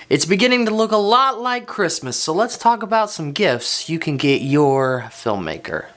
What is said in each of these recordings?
It's beginning to look a lot like Christmas, so let's talk about some gifts you can get your filmmaker.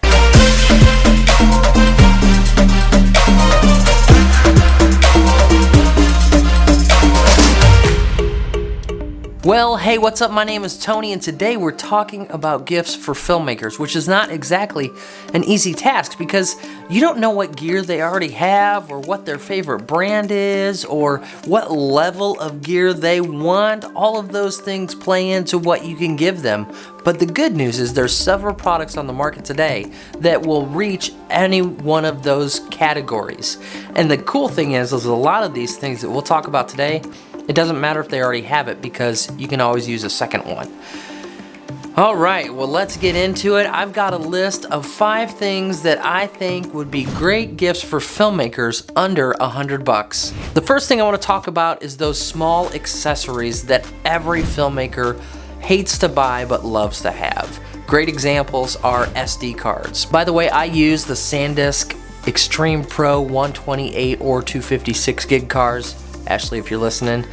Well, hey, what's up? My name is Tony, and today we're talking about gifts for filmmakers, which is not exactly an easy task because you don't know what gear they already have or what their favorite brand is or what level of gear they want. All of those things play into what you can give them. But the good news is there's several products on the market today that will reach any one of those categories. And the cool thing is a lot of these things that we'll talk about today, it doesn't matter if they already have it because you can always use a second one. Alright, well let's get into it. I've got a list of 5 things that I think would be great gifts for filmmakers under $100. The first thing I want to talk about is those small accessories that every filmmaker hates to buy but loves to have. Great examples are SD cards. By the way, I use the SanDisk Extreme Pro 128 or 256 gig cards. Ashley, if you're listening.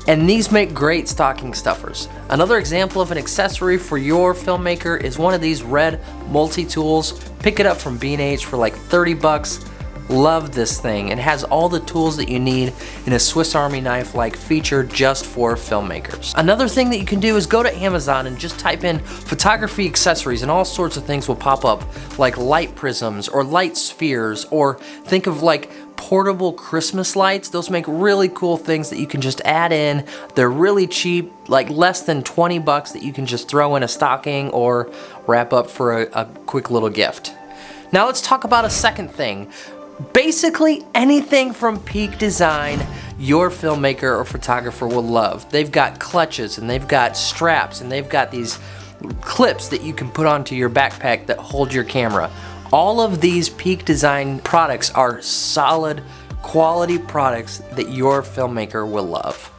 And these make great stocking stuffers. Another example of an accessory for your filmmaker is one of these red multi-tools. Pick it up from B&H for like 30 bucks. Love this thing. It has all the tools that you need in a Swiss Army knife-like feature just for filmmakers. Another thing that you can do is go to Amazon and just type in photography accessories and all sorts of things will pop up, like light prisms or light spheres, or think of like portable Christmas lights. Those make really cool things that you can just add in. They're really cheap, like less than 20 bucks that you can just throw in a stocking or wrap up for a quick little gift. Now let's talk about a second thing. Basically anything from Peak Design your filmmaker or photographer will love. They've got clutches and they've got straps and they've got these clips that you can put onto your backpack that hold your camera. All of these Peak Design products are solid quality products that your filmmaker will love.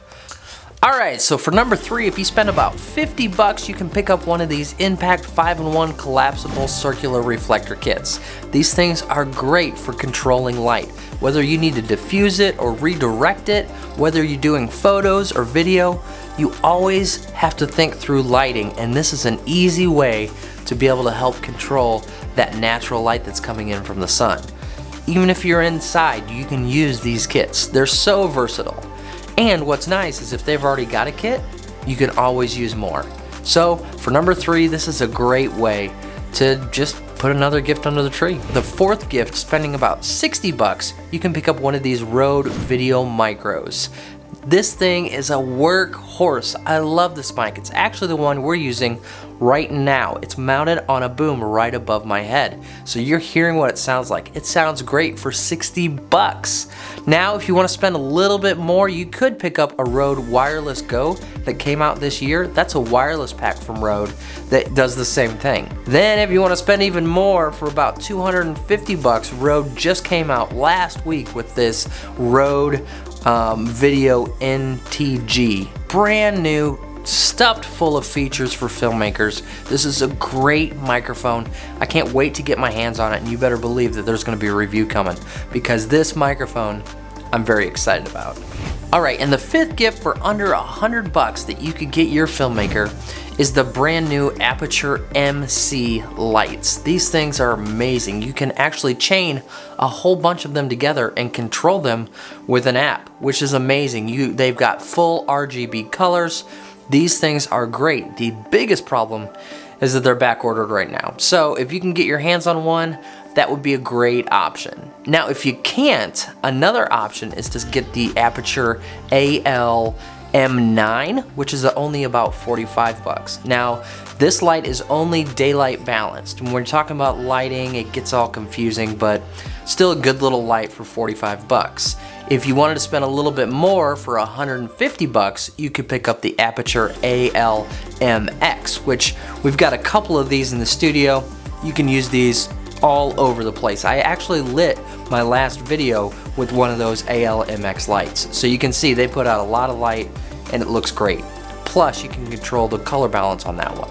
Alright, so for number 3, if you spend about 50 bucks, you can pick up one of these Impact 5-in-1 collapsible circular reflector kits. These things are great for controlling light. Whether you need to diffuse it or redirect it, whether you're doing photos or video, you always have to think through lighting, and this is an easy way to be able to help control that natural light that's coming in from the sun. Even if you're inside, you can use these kits. They're so versatile. And what's nice is if they've already got a kit, you can always use more. So for number 3, this is a great way to just put another gift under the tree. The fourth gift, spending about 60 bucks, you can pick up one of these Rode Videomicros. This thing is a workhorse. I love this mic. It's actually the one we're using right now. It's mounted on a boom right above my head. So you're hearing what it sounds like. It sounds great for 60 bucks. Now, if you want to spend a little bit more, you could pick up a Rode Wireless Go that came out this year. That's a wireless pack from Rode that does the same thing. Then if you want to spend even more, for about 250 bucks, Rode just came out last week with this Rode Video NTG. Brand new, stuffed full of features for filmmakers. This is a great microphone. I can't wait to get my hands on it, and you better believe that there's going to be a review coming because this microphone I'm very excited about. Alright, and the fifth gift for under $100 that you could get your filmmaker is the brand new Aperture MC Lights. These things are amazing. You can actually chain a whole bunch of them together and control them with an app, which is amazing. They've got full RGB colors. These things are great. The biggest problem is that they're back ordered right now. So if you can get your hands on one, that would be a great option. Now, if you can't, another option is to get the Aperture M9, which is only about 45 bucks. Now, this light is only daylight balanced. When we're talking about lighting, it gets all confusing, but still a good little light for 45 bucks. If you wanted to spend a little bit more for 150 bucks, you could pick up the Aperture ALMX, which we've got a couple of these in the studio. You can use these all over the place. I actually lit my last video with one of those ALMX lights. So you can see they put out a lot of light and it looks great. Plus you can control the color balance on that one.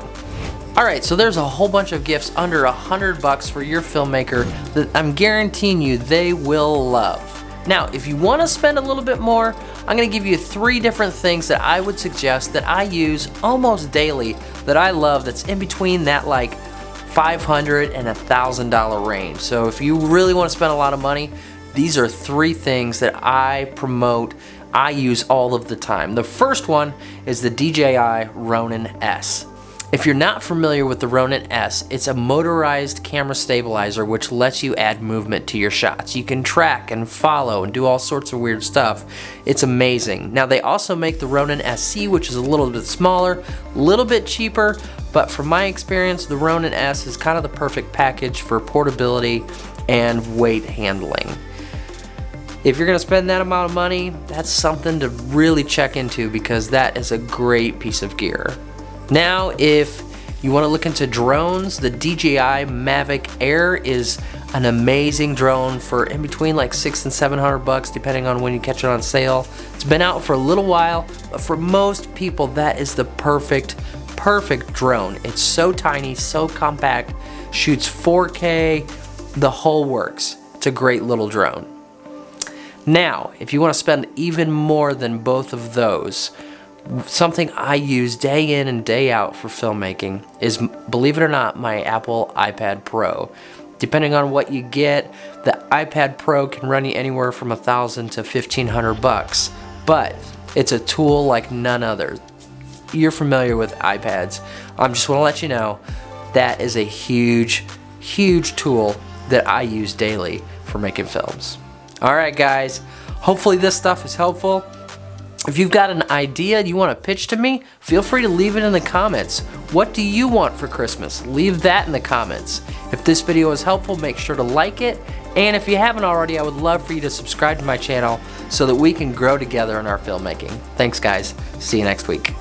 Alright, so there's a whole bunch of gifts under $100 for your filmmaker that I'm guaranteeing you they will love. Now, if you want to spend a little bit more, I'm gonna give you 3 different things that I would suggest that I use almost daily that I love, that's in between that like $500 and $1,000 range. So if you really want to spend a lot of money, these are 3 things that I promote, I use all of the time. The first one is the DJI Ronin S. If you're not familiar with the Ronin S, it's a motorized camera stabilizer which lets you add movement to your shots. You can track and follow and do all sorts of weird stuff. It's amazing. Now they also make the Ronin SC, which is a little bit smaller, a little bit cheaper, but from my experience, the Ronin S is kind of the perfect package for portability and weight handling. If you're gonna spend that amount of money, that's something to really check into because that is a great piece of gear. Now, if you want to look into drones, the DJI Mavic Air is an amazing drone for in between like $600 and $700 depending on when you catch it on sale. It's been out for a little while, but for most people that is the perfect drone. It's so tiny, so compact, shoots 4K, the whole works. It's a great little drone. Now, if you want to spend even more than both of those, something I use day in and day out for filmmaking is, believe it or not, my Apple iPad Pro. Depending on what you get, the iPad Pro can run you anywhere from $1,000 to $1,500, but it's a tool like none other. You're familiar with iPads. I just want to let you know that is a huge tool that I use daily for making films. Alright guys, hopefully this stuff is helpful. If you've got an idea you want to pitch to me, feel free to leave it in the comments. What do you want for Christmas? Leave that in the comments. If this video was helpful, make sure to like it. And if you haven't already, I would love for you to subscribe to my channel so that we can grow together in our filmmaking. Thanks guys. See you next week.